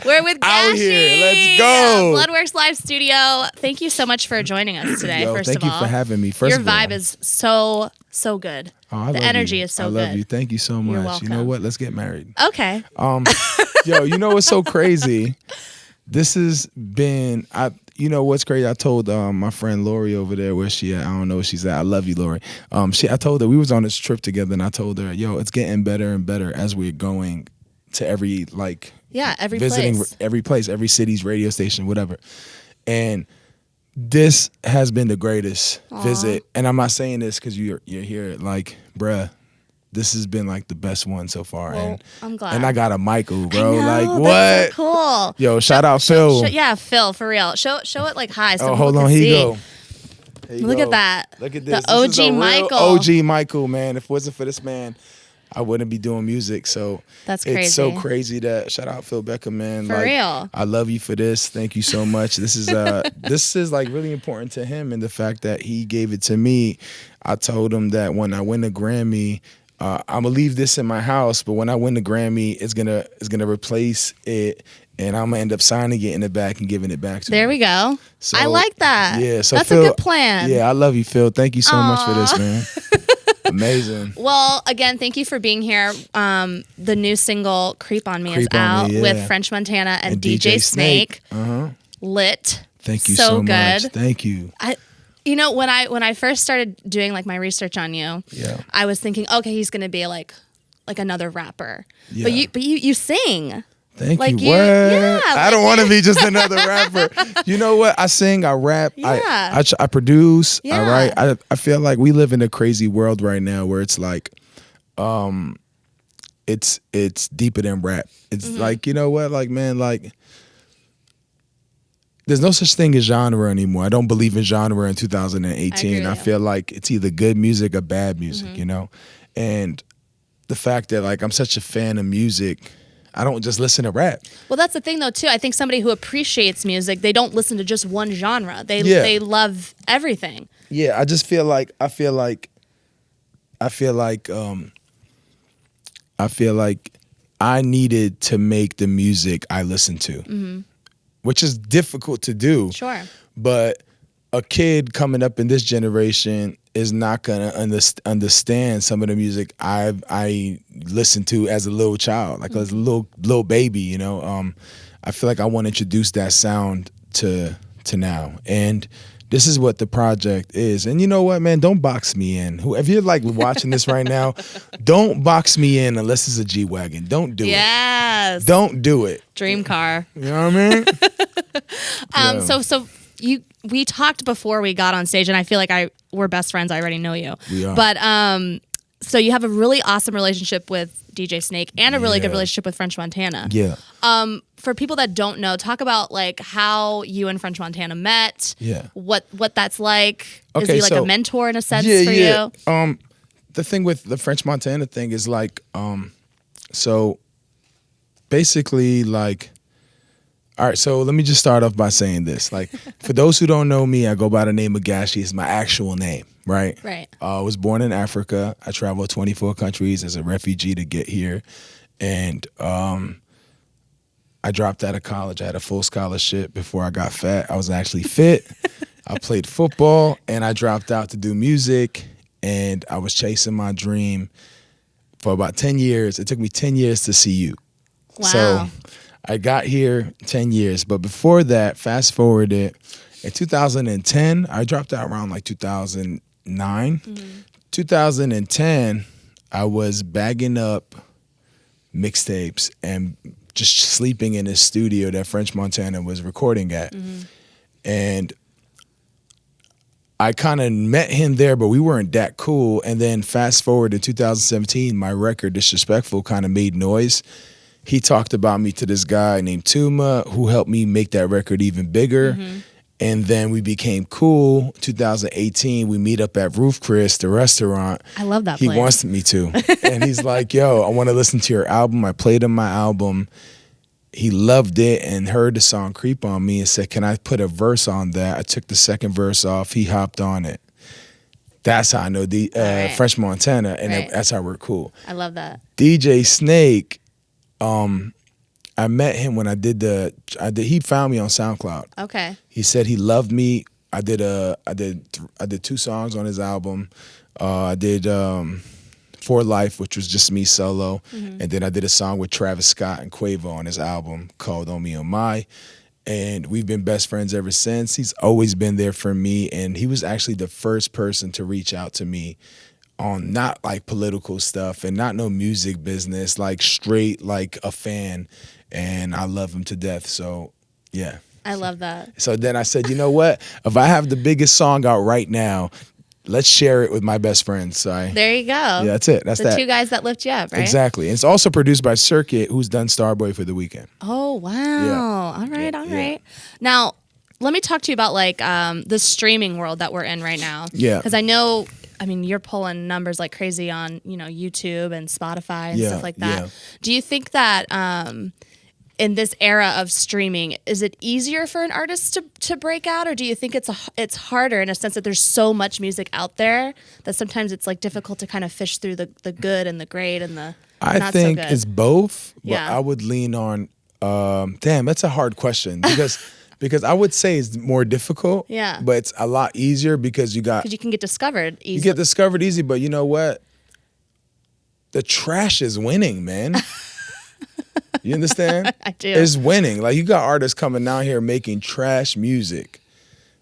We're with Gashi. Out here. Let's go. Bloodworks Live Studio. Thank you so much for joining us today, first thank of all. you for having me. Your vibe is so good. Oh, the energy is so good. I love you. Thank you so much. You're welcome. You know what? Let's get married. Okay. Yo, you know what's so crazy? This has been, you know what's crazy? I told my friend Lori over there where she at. I don't know where she's at. I love you, Lori. I told her we was on this trip together, and I told her, yo, it's getting better and better as we're going to every visiting place. every place, every city's radio station, whatever. And this has been the greatest visit. And I'm not saying this because you're here, like, bruh. This has been like the best one so far. Well, and I'm glad. And I got a Michael, bro. I know, like what? That's so cool. Yo, shout out Phil. Yeah, Phil, for real. Show it like high so hold people on, can see. Here you go. Look at that. Look at this. The OG this is a real Michael. OG Michael, man. If it wasn't for this man, I wouldn't be doing music. So that's crazy. It's so crazy that shout out Phil Beckham, man. For real. I love you for this. Thank you so much. This is like really important to him, and the fact that he gave it to me. I told him that when I win a Grammy, I'm gonna leave this in my house, but when I win the Grammy, it's gonna replace it, and I'm gonna end up signing it in the back and giving it back to him. There we go. So, I like that. Yeah, so that's Phil, a good plan. Yeah, I love you, Phil. Thank you so much for this, man. Amazing. Well, again, thank you for being here. The new single "Creep on Me" is out with French Montana and DJ Snake. Lit. Thank you so good. much. Thank you. You know, when I first started doing like my research on you, I was thinking, okay, he's gonna be like another rapper. Yeah. But you sing. Thank you. What? Yeah, I don't want to be just another rapper. You know what? I sing, I rap, I produce, I write. I feel like we live in a crazy world right now where it's like, it's deeper than rap. It's like, you know what? Like, man, like, there's no such thing as genre anymore. I don't believe in genre in 2018. I feel like it's either good music or bad music, you know? And the fact that like I'm such a fan of music, I don't just listen to rap. Well, that's the thing though too. I think somebody who appreciates music, they don't listen to just one genre. They love everything. Yeah, I just feel like I feel like I needed to make the music I listen to. Which is difficult to do. Sure. But a kid coming up in this generation is not gonna understand some of the music I listened to as a little child, like as a little baby. You know, I feel like I want to introduce that sound to now, and this is what the project is. And you know what, man? Don't box me in. If you're like watching this right now, don't box me in unless it's a G-Wagon. Don't do it. Yes. Don't do it. Dream car. You know what I mean? So we talked before we got on stage, and I feel like we're best friends. I already know you. We are. But so you have a really awesome relationship with DJ Snake and a really good relationship with French Montana. Yeah. For people that don't know, talk about like how you and French Montana met. Yeah. What that's like. Okay, is he like a mentor in a sense for you? The thing with the French Montana thing is like, so basically like, all right, so let me just start off by saying this. Like, for those who don't know me, I go by the name of Gashi. It's my actual name, right? Right. I was born in Africa. I traveled 24 countries as a refugee to get here. And I dropped out of college. I had a full scholarship before I got fat. I was actually fit. I played football, and I dropped out to do music. And I was chasing my dream for about 10 years. It took me 10 years to see you. Wow. So I got here 10 years, but before that, fast forward it, in 2010, I dropped out around like 2009. 2010, I was bagging up mixtapes and just sleeping in this studio that French Montana was recording at. And I kind of met him there, but we weren't that cool. And then fast forward to 2017, my record, Disrespectful, kind of made noise. He talked about me to this guy named Tuma, who helped me make that record even bigger. And then we became cool. 2018, we meet up at Roof Chris, the restaurant. I love that He place. wants me to. And he's like, yo, I want to listen to your album. I played him my album. He loved it and heard the song Creep on Me and said, can I put a verse on that? I took the second verse off. He hopped on it. That's how I know French Montana, and that's how we're cool. I love that. DJ Snake, I met him when he found me on SoundCloud. Okay. He said he loved me. I did 2 songs on his album. I did For Life, which was just me solo. And then I did a song with Travis Scott and Quavo on his album called On Me On My. And we've been best friends ever since. He's always been there for me. And he was actually the first person to reach out to me on not like political stuff and not no music business, like straight like a fan. And I love him to death. So, yeah. I love that. So then I said, you know what? If I have the biggest song out right now, let's share it with my best friends. So there you go. Yeah, that's it. That's the 2 guys that lift you up, right? Exactly. And it's also produced by Circuit, who's done Starboy for the Weekend. Oh, wow. Yeah. All right. Now, let me talk to you about like the streaming world that we're in right now. Yeah. Because I know, you're pulling numbers like crazy on, YouTube and Spotify and stuff like that. Yeah. Do you think that in this era of streaming, is it easier for an artist to break out, or do you think it's harder in a sense that there's so much music out there that sometimes it's like difficult to kind of fish through the good and the great and the I think it's both, but yeah. I would lean on damn, that's a hard question because I would say it's more difficult. Yeah. But it's a lot easier because you can get discovered easily. You get discovered easy, but you know what? The trash is winning, man. You understand? I do. It's winning. Like, you got artists coming down here making trash music,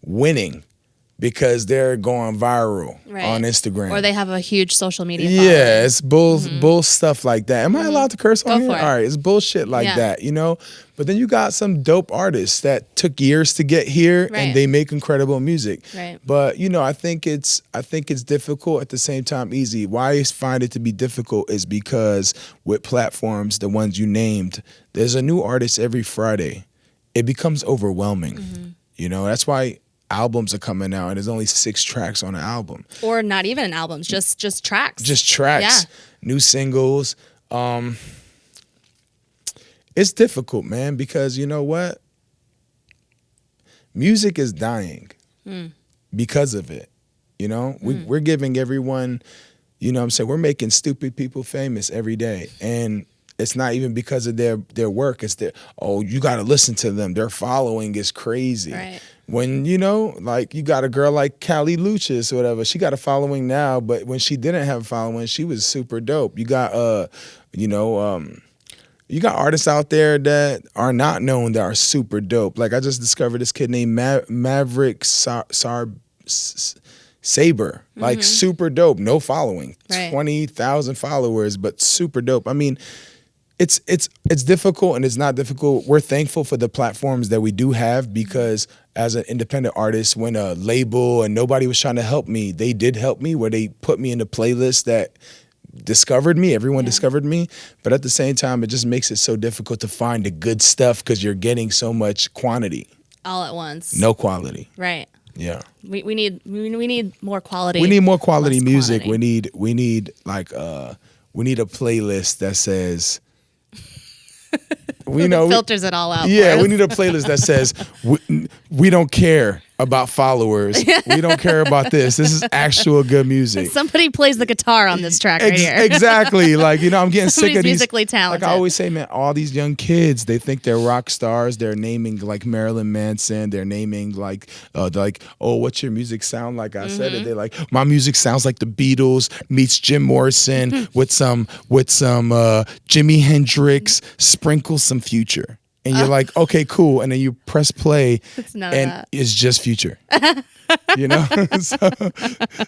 winning because they're going viral on Instagram. Or they have a huge social media following. Yeah, it's bull stuff like that. Am I allowed to curse on here? All right, it's bullshit like that, But then you got some dope artists that took years to get here and they make incredible music. Right. But, I think it's difficult, at the same time easy. Why I find it to be difficult is because with platforms, the ones you named, there's a new artist every Friday. It becomes overwhelming. That's why albums are coming out and there's only 6 tracks on an album. Or not even an album, just tracks. Just tracks. Yeah. New singles. It's difficult, man, because you know what? Music is dying because of it. We're giving everyone, we're making stupid people famous every day. And it's not even because of their work. It's you got to listen to them. Their following is crazy. Right. When, like you got a girl like Callie Luchis or whatever, she got a following now, but when she didn't have a following, she was super dope. You got, you got artists out there that are not known that are super dope. Like, I just discovered this kid named Maverick Saber, like super dope, no following, 20,000 followers, but super dope. It's difficult and it's not difficult. We're thankful for the platforms that we do have because as an independent artist, when a label and nobody was trying to help me, they did help me where they put me in a playlist that discovered me. Everyone discovered me. But at the same time, it just makes it so difficult to find the good stuff because you're getting so much quantity. All at once. No quality. Right. Yeah. We need more quality. We need more quality music. Quantity. We need a playlist that says filters it all out. Yeah, we need a playlist that says we don't care about followers. We don't care about this. This is actual good music. Somebody plays the guitar on this track right here. Exactly. Like, I'm getting sick of these. Musically talented. Like I always say, man, all these young kids, they think they're rock stars. They're naming like Marilyn Manson. They're naming like, what's your music sound like? I said it. They're like, my music sounds like the Beatles meets Jim Morrison with some Jimi Hendrix, sprinkle some Future. And you're like, okay, cool. And then you press play and it's just Future.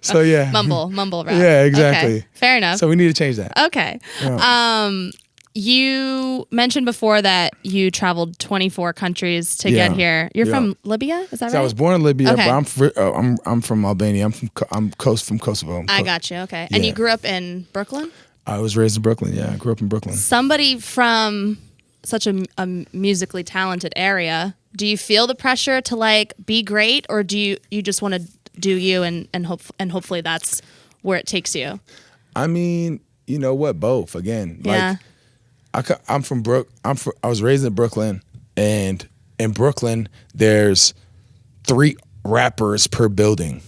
So yeah. Mumble rap. Yeah, exactly. Okay. Fair enough. So we need to change that. Okay. Yeah. You mentioned before that you traveled 24 countries to get here. You're from Libya, is that right? I was born in Libya, but I'm from Albania. I'm from Kosovo. I got you. Okay. And you grew up in Brooklyn? I was raised in Brooklyn. Yeah, I grew up in Brooklyn. Somebody from such a musically talented area, do you feel the pressure to like be great, or do you just want to do you and hopefully that's where it takes you? I mean, you know what? Both. Again, like I was raised in Brooklyn, and in Brooklyn there's 3 rappers per building.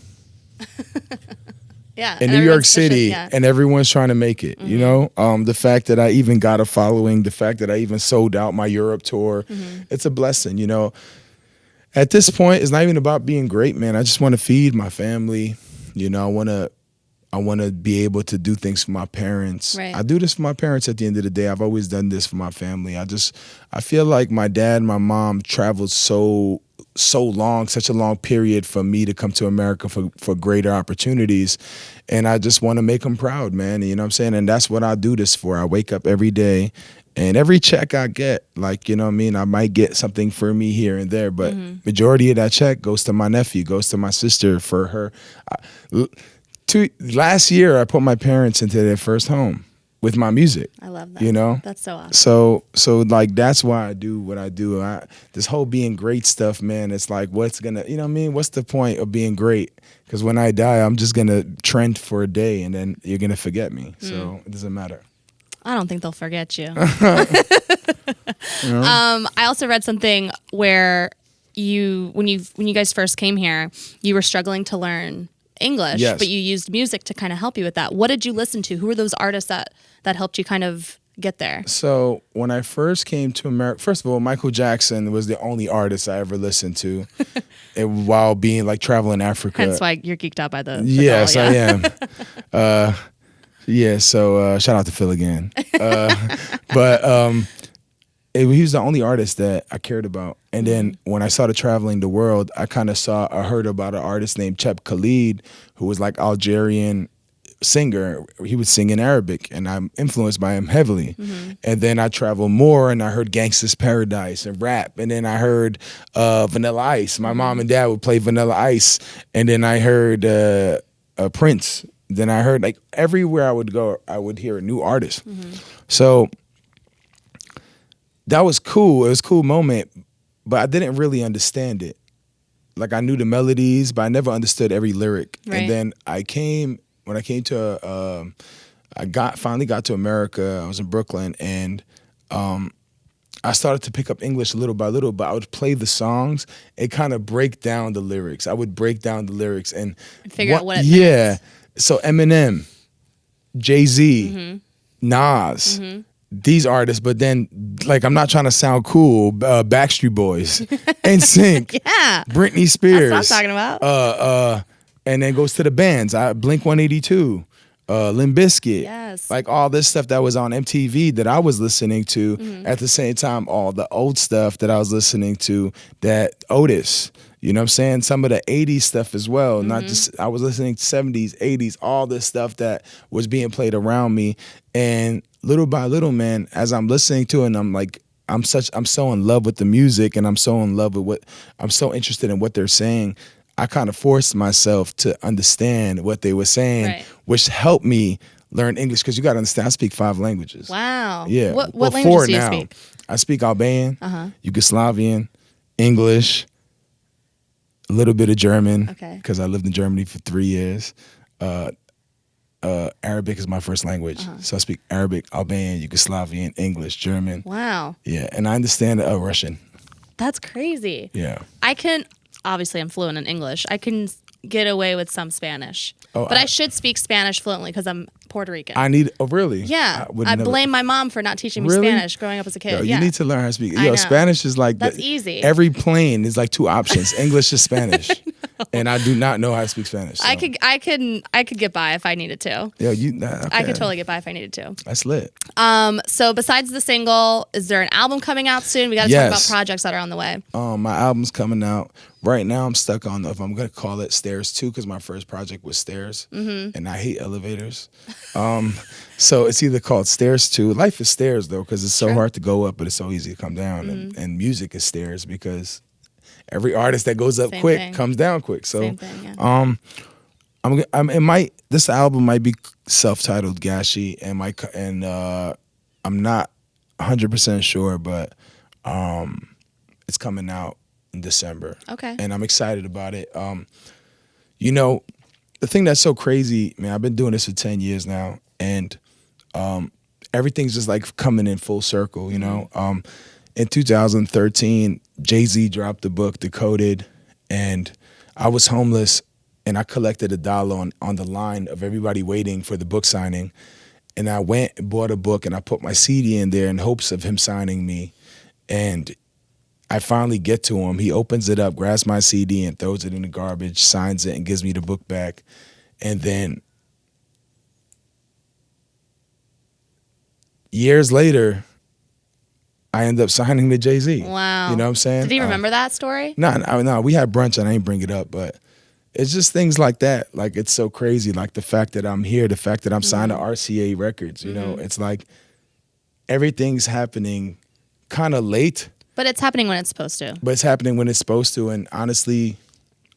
Yeah. in And New York everyone's pushing, City, yeah. and everyone's trying to make it. You know, the fact that I even got a following, the fact that I even sold out my Europe tour, it's a blessing. You know, at this point, it's not even about being great, man. I just want to feed my family. You know, I want to be able to do things for my parents. Right. I do this for my parents at the end of the day. I've always done this for my family. I feel like my dad and my mom traveled so long, such a long period for me to come to America for greater opportunities. And I just want to make them proud, man. You know what I'm saying? And that's what I do this for. I wake up every day, and every check I get, like, you know what I mean? I might get something for me here and there, but majority of that check goes to my nephew, goes to my sister for her. Last year, I put my parents into their first home with my music. I love that. You know? That's so awesome. So like, that's why I do what I do. This whole being great stuff, man, it's like, what's gonna, you know what I mean? What's the point of being great? Because when I die, I'm just gonna trend for a day, and then you're gonna forget me. So it doesn't matter. I don't think they'll forget you. You know? I also read something where when you guys first came here, you were struggling to learn English, Yes. but you used music to kind of help you with that. What did you listen to? Who were those artists that helped you kind of get there? So when I first came to America, first of all, Michael Jackson was the only artist I ever listened to, and while being like traveling Africa. Hence why you're geeked out by the Yes, doll, yeah. I am. Yeah, so shout out to Phil again. But he was the only artist that I cared about. And then when I started traveling the world, I heard about an artist named Cheb Khalid, who was like Algerian singer. He would sing in Arabic, and I'm influenced by him heavily. And then I traveled more, and I heard Gangsta's Paradise and rap. And then I heard Vanilla Ice. My mom and dad would play Vanilla Ice. And then I heard Prince. Then I heard, like, everywhere I would go, I would hear a new artist. So that was cool. It was a cool moment, but I didn't really understand it. Like, I knew the melodies, but I never understood every lyric. Right. And then when I came to, finally got to America. I was in Brooklyn, and I started to pick up English little by little, but I would play the songs and kind of break down the lyrics. I would break down the lyrics and figure out what it meant. So Eminem, Jay-Z, Nas, these artists, but then, like, I'm not trying to sound cool, Backstreet Boys, NSYNC, Yeah. Britney Spears. That's what I'm talking about. And then goes to the bands, Blink 182, Limp Bizkit. Yes. Like, all this stuff that was on MTV that I was listening to at the same time, all the old stuff that I was listening to, that Otis. You know what I'm saying? Some of the 80s stuff as well. Not just, I was listening to 70s, 80s, all this stuff that was being played around me. And little by little, man, as I'm listening to it, and I'm like, I'm so in love with the music, and I'm so in love with I'm so interested in what they're saying. I kind of forced myself to understand what they were saying, Right. which helped me learn English, because you got to understand, I speak 5 languages. Wow. Yeah. What Well, languages 4 do you now. speak? I speak Albanian, Yugoslavian, English, a little bit of German, Okay. because I lived in Germany for 3 years. Arabic is my first language. So I speak Arabic, Albanian, Yugoslavian, English, German. Wow. Yeah, and I understand Russian. That's crazy. Yeah. Obviously I'm fluent in English. I can get away with some Spanish. Oh, but I should speak Spanish fluently because I'm Puerto Rican. Really? Yeah. would I never- blame my mom for not teaching me Really? Spanish growing up as a kid. Yo, yeah. you need to learn how to speak. I know. Spanish is like That's easy. Every plane is like 2 options: English or Spanish. And I do not know how to speak Spanish. So. I could get by if I needed to. Yo, I could totally get by if I needed to. That's lit. So besides the single, is there an album coming out soon? We got to talk about Yes. projects that are on the way. My album's coming out. Right now, I'm stuck on, if I'm going to call it Stairs 2, because my first project was Stairs, and I hate elevators. So it's either called Stairs 2. Life is stairs, though, because it's so hard to go up, but it's so easy to come down. And music is stairs, because every artist that goes up Same quick thing. comes down quick. So Same thing, yeah. this album might be self-titled Gashi, and I'm not 100% sure, but it's coming out in December. Okay. And I'm excited about it. You know, the thing that's so crazy, man, I've been doing this for 10 years now, and everything's just like coming in full circle, you know? In 2013, Jay-Z dropped the book Decoded, and I was homeless and I collected $1 on the line of everybody waiting for the book signing. And I went and bought a book, and I put my CD in there in hopes of him signing me. And I finally get to him. He opens it up, grabs my CD, and throws it in the garbage, signs it, and gives me the book back. And then years later, I end up signing to Jay-Z. Wow. You know what I'm saying? Did he remember that story? No, we had brunch and I didn't bring it up, but it's just things like that. Like, it's so crazy. Like, the fact that I'm here, the fact that I'm signed to RCA Records, you know, it's like everything's happening kind of late. But it's happening when it's supposed to. But it's happening when it's supposed to. And honestly,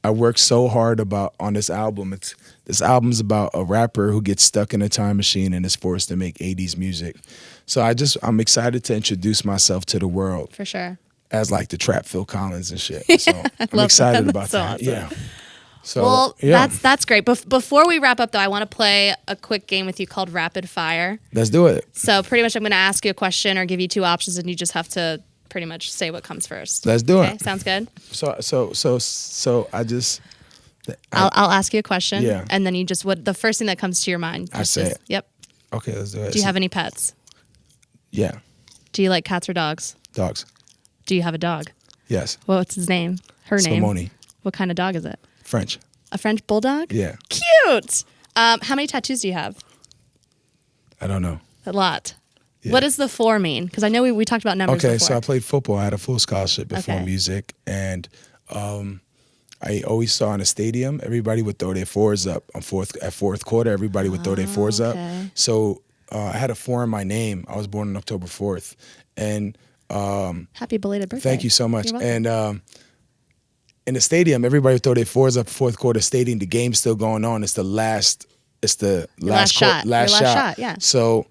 I worked so hard on this album. This album's about a rapper who gets stuck in a time machine and is forced to make 80s music. So I'm excited to introduce myself to the world. For sure. As like the trap Phil Collins and shit. So I'm excited about that. Awesome. Yeah. So, well, yeah. That's great. Before we wrap up, though, I want to play a quick game with you called Rapid Fire. Let's do it. So pretty much I'm going to ask you a question or give you 2 options, and you just have to pretty much say what comes first. Let's do it. Sounds good? So I just... I'll ask you a question. Yeah. And then you just... the first thing that comes to your mind. I say it. Yep. Okay, let's do it. Do you have any pets? Yeah. Do you like cats or dogs? Dogs. Do you have a dog? Yes. What's his name? Her name? Simone. What kind of dog is it? French. A French bulldog? Yeah. Cute. How many tattoos do you have? I don't know. A lot. Yeah. What does the 4 mean? Because I know we talked about numbers before. So I played football. I had a full scholarship before music. And I always saw in a stadium, everybody would throw their 4s up. At fourth quarter, everybody would throw their 4s up. So I had a 4 in my name. I was born on October 4th. And happy belated birthday. Thank you so much. And in the stadium, everybody would throw their 4s up fourth quarter stadium. The game's still going on. It's the last shot. Last shot. Yeah. So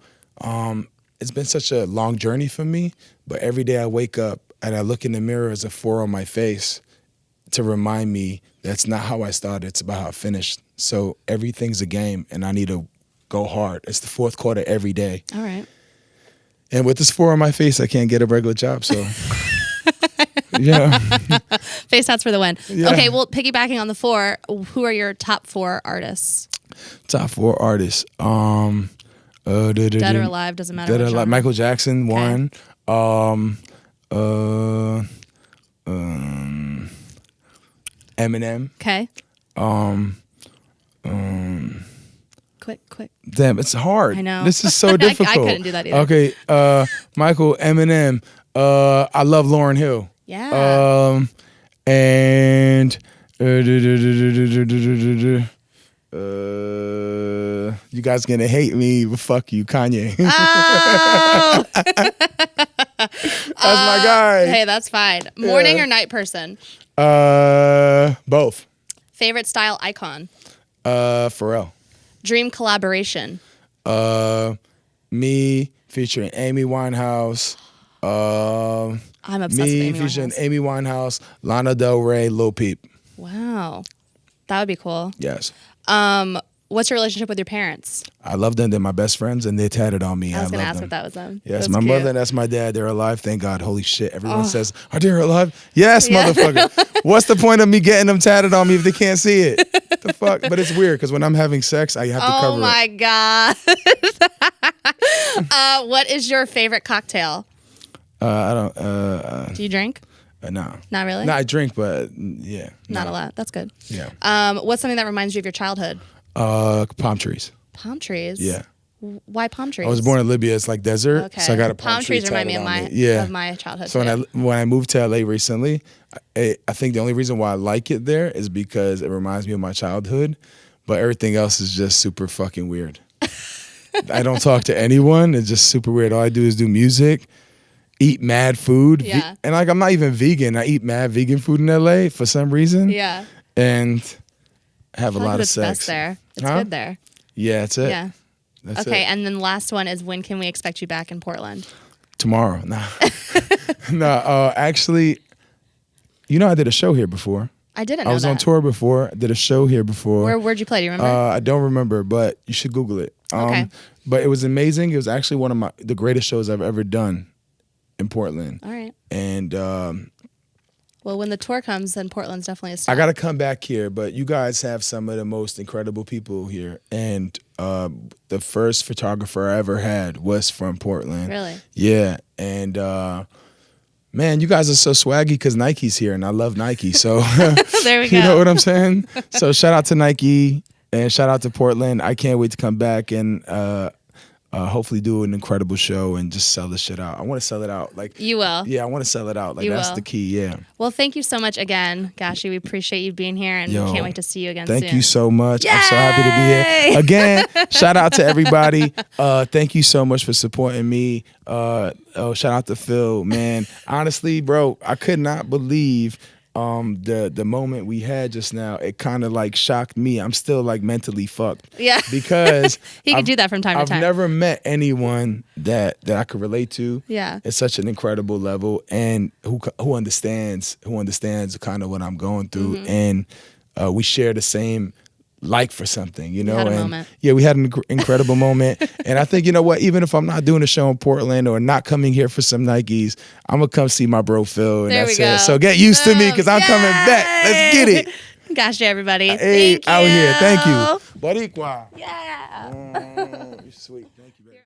it's been such a long journey for me, but every day I wake up and I look in the mirror as a 4 on my face to remind me that's not how I started. It's about how I finished. So everything's a game, and I need to go hard. It's the fourth quarter every day. All right. And with this 4 on my face, I can't get a regular job. So, yeah. Face tats for the win. Yeah. Okay, well, piggybacking on the 4, who are your top 4 artists? Top 4 artists. Dead or alive, doesn't matter. Dead or alive. Michael Jackson, 1. Eminem. Okay. Quick. Damn, it's hard. I know. This is so difficult. I couldn't do that either. Okay, Michael, Eminem. I love Lauryn Hill. Yeah. And you guys gonna hate me, but fuck you, Kanye. Oh. That's my guy. Hey, that's fine. Morning or night person? Both. Favorite style icon? Pharrell. Dream collaboration? Me featuring Amy Winehouse. I'm obsessed with Me Amy featuring Winehouse. Amy Winehouse, Lana Del Rey, Lil Peep. Wow. That would be cool. Yes. What's your relationship with your parents? I love them. They're my best friends, and they tatted on me. I was going to love ask them. if that was them. Yes, that's my cute. mother, that's my dad. They're alive. Thank God. Holy shit. Everyone says, are they alive? Yes, motherfucker. What's the point of me getting them tatted on me if they can't see it? The fuck? But it's weird because when I'm having sex, I have to cover it. Oh my God. What is your favorite cocktail? I don't. Do you drink? No. Not really? No, I drink, but yeah. Not a lot. That's good. Yeah. What's something that reminds you of your childhood? Palm trees. Palm trees? Yeah. Why palm trees? I was born in Libya. It's like desert. Okay. So I got a palm tree trees remind me tatted of my childhood. So too. when I moved to LA recently, I think the only reason why I like it there is because it reminds me of my childhood, but everything else is just super fucking weird. I don't talk to anyone. It's just super weird. All I do is do music, eat mad food. Yeah. And like, I'm not even vegan. I eat mad vegan food in LA for some reason. Yeah. And have a lot of it's sex. Best there. It's good there. Yeah, that's it. Yeah. That's okay, it. and then last one is when can we expect you back in Portland? Tomorrow. No, actually, I did a show here before. I didn't know I was that. on tour before. I did a show here before. Where'd you play? Do you remember? I don't remember, but you should Google it. Okay. But it was amazing. It was actually one of the greatest shows I've ever done in Portland. All right. And Well, when the tour comes, then Portland's definitely a stop. I got to come back here, but you guys have some of the most incredible people here. And the first photographer I ever had was from Portland. Really? Yeah. And man, you guys are so swaggy because Nike's here, and I love Nike. So there we go. You know what I'm saying? So shout out to Nike and shout out to Portland. I can't wait to come back and hopefully do an incredible show and just sell this shit out. I want to sell it out. Like you will. Yeah, I want to sell it out. Like that's the key. Yeah. Well, thank you so much again, Gashi. We appreciate you being here, and can't wait to see you again. Thank you so much. Yay! I'm so happy to be here again. Shout out to everybody. Thank you so much for supporting me. Shout out to Phil, man. Honestly, bro, I could not believe the moment we had just now. It kind of like shocked me. I'm still like mentally fucked. Yeah. Because he can do that from time to time. I've never met anyone that I could relate to. Yeah. It's such an incredible level, and who understands kind of what I'm going through, and we share the same like for something, you know. We had a moment. Yeah, we had an incredible moment. And I think, you know what, even if I'm not doing a show in Portland or not coming here for some Nikes, I'm gonna come see my bro Phil, and that's it. So get used to me because I'm coming back. Let's get it. Gosh, everybody. Hey, Thank you. out here. Thank you. Boricua. Yeah. You're sweet. Thank you, baby.